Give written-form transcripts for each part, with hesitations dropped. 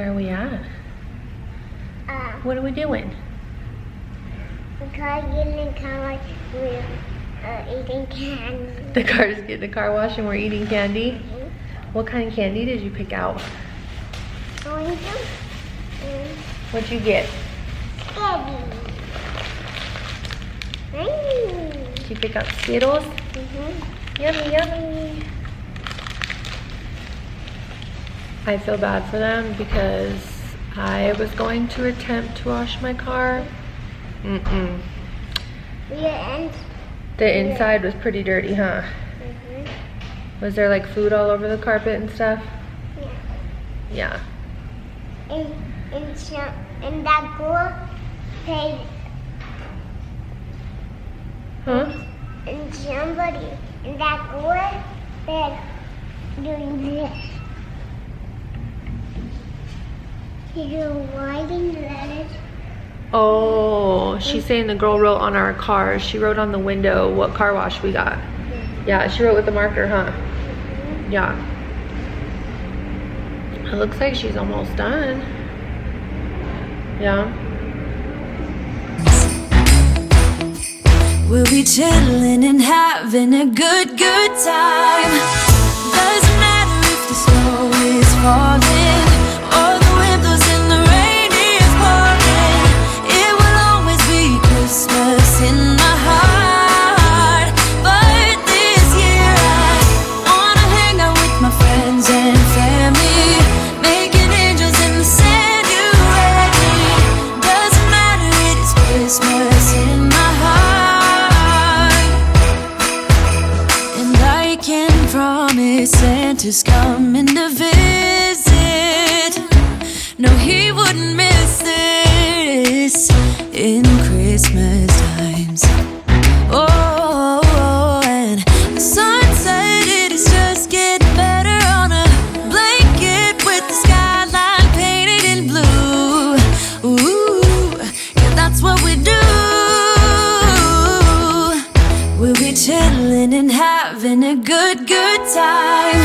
Where are we at? What are we doing? The car's getting a car wash. We're eating candy. The car's getting a car wash and we're eating candy? What kind of candy did you pick out? Orange. What'd you get? Candy. Did you pick out Skittles? Yummy, yummy. I feel bad for them because I was going to attempt to wash my car. The inside was pretty dirty, huh? Was there like food all over the carpet and stuff? Yeah. And that girl paid. Huh? And somebody in that girl said doing this. You're writing letters. Oh, she's saying the girl wrote on our car. She wrote on the window what car wash we got. Yeah, she wrote with the marker, huh? Yeah. It looks like she's almost done. Yeah. We'll be chilling and having a good time. Doesn't matter if the snow is falling or the wind blows and the rain is pouring. It will always be Christmas in my heart. But this year I wanna hang out with my friends and family, making angels in the sand. You ready? Doesn't matter, it is Christmas in my heart. And I can promise Santa's coming to visit. No, he wouldn't miss this in Christmas times. Oh, and the sun said it is just getting better on a blanket with the skyline painted in blue. Ooh, yeah, that's what we do. We'll be chilling and having a good time.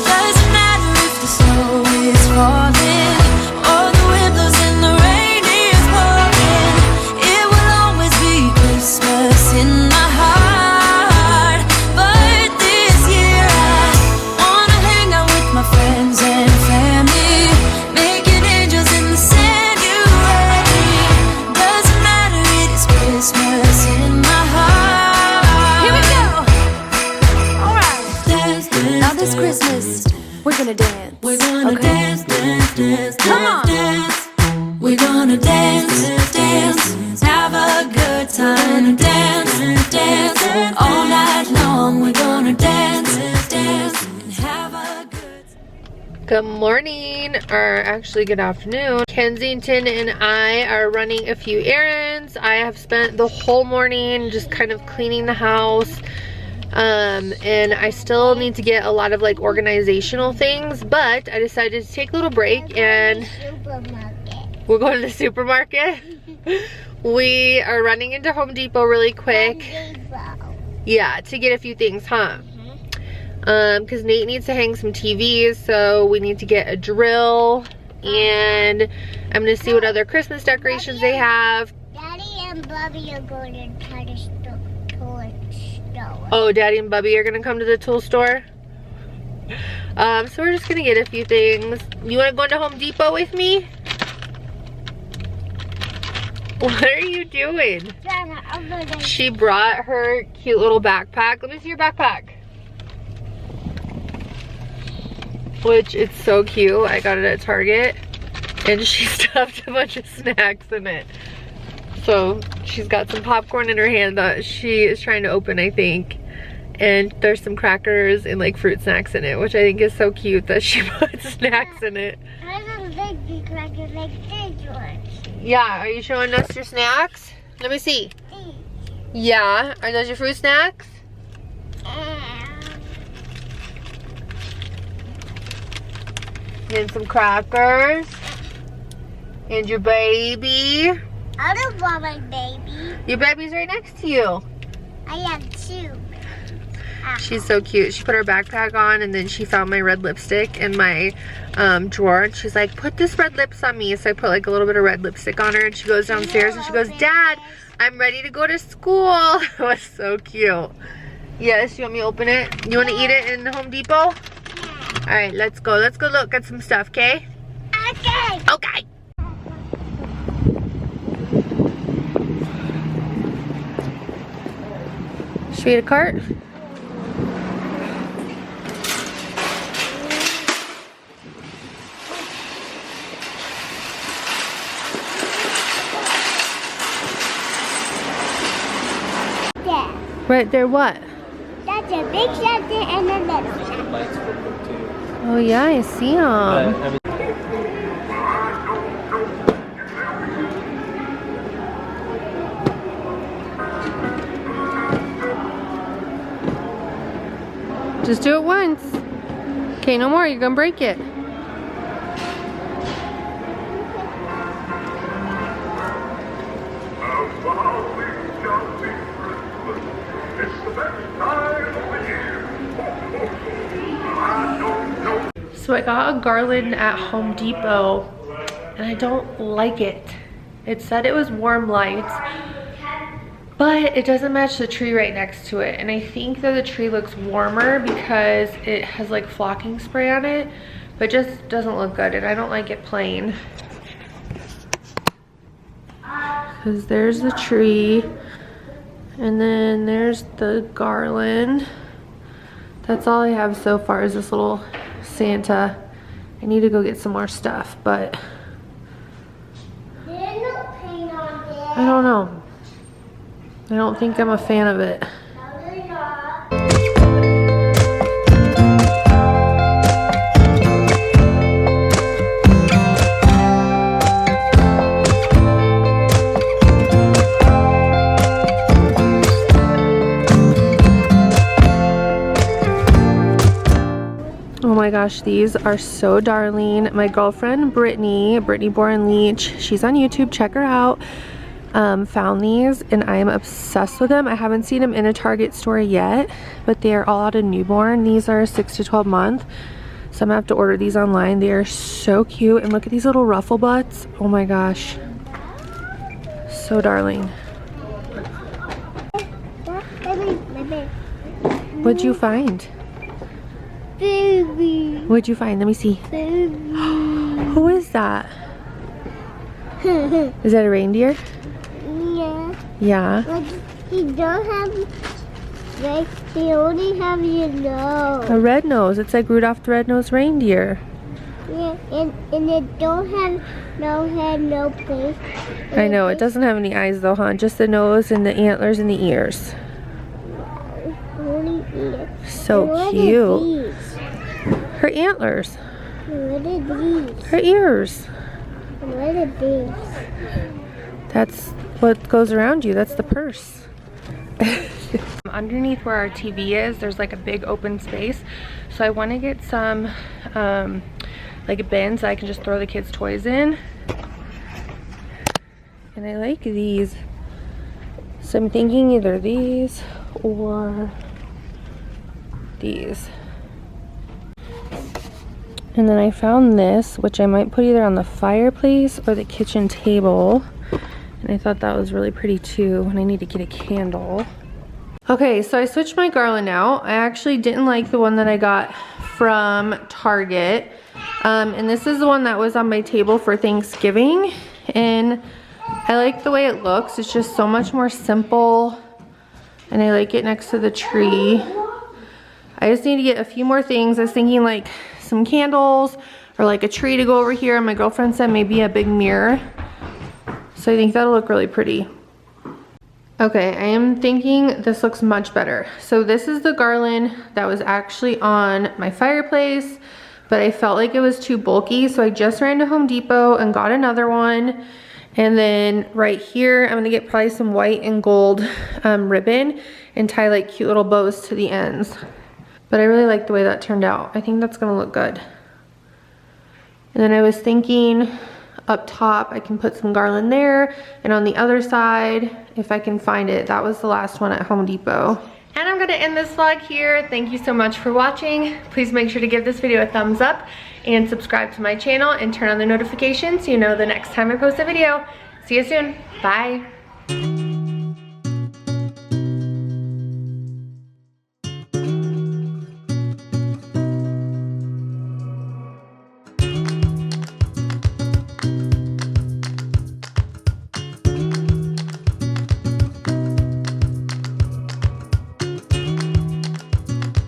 Doesn't matter if the snow is falling or the wind blows and the rain is pouring. It will always be Christmas in my heart. But this year I wanna hang out with my friends and family, making angels in the sand. You ready? Doesn't matter, it is Christmas in my heart. Here we go. All right. Dance, dance, now this Christmas, we're gonna dance. We're gonna dance, dance, dance, come on. Dance. We're gonna dance, dance, have a good time. Dance, dance, all night long. We're gonna dance, dance, and have a good time. Good morning, or actually good afternoon. Kensington and I are running a few errands. I have spent the whole morning just kind of cleaning the house. And I still need to get a lot of like organizational things, but I decided to take a little break and we're going to the supermarket. We are running into Home Depot really quick. Yeah, to get a few things, huh? Because Nate needs to hang some TVs, so we need to get a drill, and I'm gonna see what other Christmas decorations they have. Daddy and Bubby are going to try to store. Oh, Daddy and Bubby are gonna come to the tool store. So we're just gonna get a few things. You wanna go into Home Depot with me? What are you doing? She brought her cute little backpack. Let me see your backpack. Which, it's so cute. I got it at Target. And she stuffed a bunch of snacks in it. So she's got some popcorn in her hand that she is trying to open, I think. And there's some crackers and like fruit snacks in it, which I think is so cute that she put snacks in it. I don't like the crackers like this one. Yeah, are you showing us your snacks? Let me see. Yeah, are those your fruit snacks? And some crackers. And your baby. I don't want my baby. Your baby's right next to you. I have two. She's so cute. She put her backpack on and then she found my red lipstick in my drawer. And she's like, put this red lips on me. So I put like a little bit of red lipstick on her and she goes downstairs and she goes, Dad, I'm ready to go to school. It was so cute. Yes, you want me to open it? You want to eat it in Home Depot? All right, let's go. Let's go look at some stuff, okay? Okay. Okay. Should we get a cart? Yeah. Right there, what? That's a big shelter and a little shelter. Lights real quick too. Oh yeah, I see them. I mean, Just do it once. Okay, no more, you're gonna break it. So I got a garland at Home Depot and I don't like it. It said it was warm lights, but it doesn't match the tree right next to it. And I think that the tree looks warmer because it has like flocking spray on it, but it just doesn't look good and I don't like it plain. Because there's the tree and then there's the garland. That's all I have so far is this little Santa. I need to go get some more stuff, but There's no paint on there. I don't know. I don't think I'm a fan of it. No, there's not. Oh my gosh, these are so darling. My girlfriend Brittany Boren Leach, she's on YouTube, check her out. Found these and I am obsessed with them. I haven't seen them in a Target store yet, but they are all out of newborn. These are 6 to 12 month, so I'm gonna have to order these online. They are so cute, and look at these little ruffle butts. Oh my gosh, so darling. Baby. What'd you find? Baby. What'd you find? Let me see. Baby. Who is that? Is that a reindeer? Yeah. Yeah. But he don't have, like, they only have yellow. A red nose. It's like Rudolph the Red-Nosed Reindeer. Yeah, and it don't have no head, no face. I know, it doesn't have any eyes though, huh? Just the nose and the antlers and the ears. Only ears. So What are cute. these? Her antlers. What are these? Her ears. What are these? That's what goes around you. That's the purse. Underneath where our TV is, there's like a big open space. So I want to get some like bins that I can just throw the kids' toys in. And I like these. So I'm thinking either these or these. And then I found this, which I might put either on the fireplace or the kitchen table. And I thought that was really pretty too, and I need to get a candle. Okay, so I switched my garland out. I actually didn't like the one that I got from Target. And this is the one that was on my table for Thanksgiving. And I like the way it looks. It's just so much more simple. And I like it next to the tree. I just need to get a few more things. I was thinking like some candles or like a tree to go over here. And my girlfriend said maybe a big mirror. So I think that'll look really pretty. Okay, I am thinking this looks much better. So this is the garland that was actually on my fireplace, but I felt like it was too bulky. So I just ran to Home Depot and got another one. And then right here, I'm gonna get probably some white and gold ribbon and tie like cute little bows to the ends. But I really like the way that turned out. I think that's gonna look good. And then I was thinking up top, I can put some garland there. And on the other side, if I can find it, that was the last one at Home Depot. And I'm gonna end this vlog here. Thank you so much for watching. Please make sure to give this video a thumbs up and subscribe to my channel and turn on the notifications so you know the next time I post a video. See you soon. Bye.